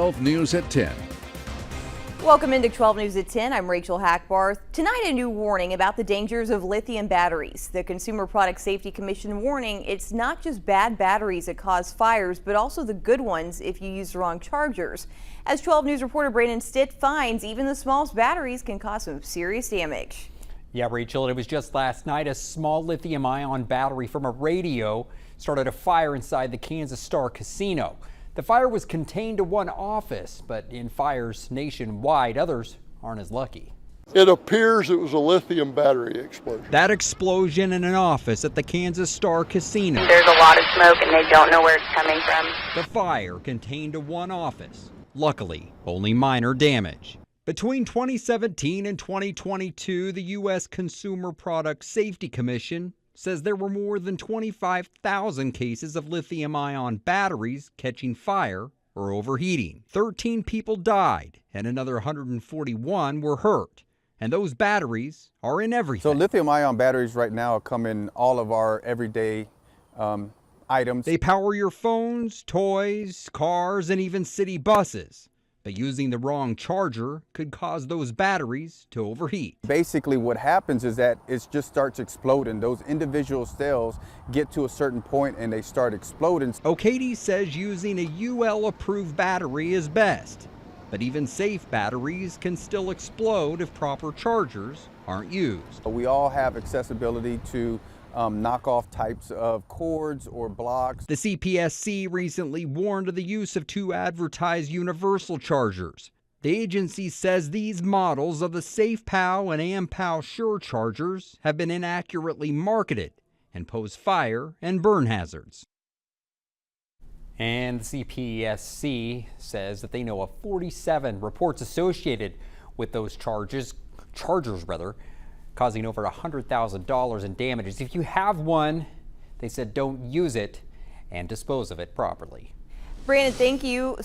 12 News at 10. Welcome into 12 News at 10. I'm Rachel Hackbarth. Tonight, a new warning about the dangers of lithium batteries. The Consumer Product Safety Commission warning it's not just bad batteries that cause fires, but also the good ones if you use the wrong chargers. As 12 News reporter Brandon Stitt finds, even the smallest batteries can cause some serious damage. Yeah, Rachel, it was just last night a small lithium-ion battery from a radio started a fire inside the Kansas Star Casino. The fire was contained to one office, but in fires nationwide, others aren't as lucky. It appears it was a lithium battery explosion. That explosion in an office at the Kansas Star Casino. There's a lot of smoke and they don't know where it's coming from. The fire contained to one office. Luckily, only minor damage. Between 2017 and 2022, the U.S. Consumer Product Safety Commission says there were more than 25,000 cases of lithium-ion batteries catching fire or overheating. 13 people died and another 141 were hurt. And those batteries are in everything. So lithium-ion batteries right now come in all of our everyday items. They power your phones, toys, cars, and even city buses. But using the wrong charger could cause those batteries to overheat. Basically what happens is that it just starts exploding. Those individual cells get to a certain point and they start exploding. O'Katie says using a UL-approved battery is best. But even safe batteries can still explode if proper chargers aren't used. We all have accessibility to knockoff types of cords or blocks. The CPSC recently warned of the use of two advertised universal chargers. The agency says these models of the SafePow and AmPow Sure chargers have been inaccurately marketed and pose fire and burn hazards. And the CPSC says that they know of 47 reports associated with those chargers, causing over $100,000 in damages. If you have one, they said don't use it and dispose of it properly. Brandon, thank you.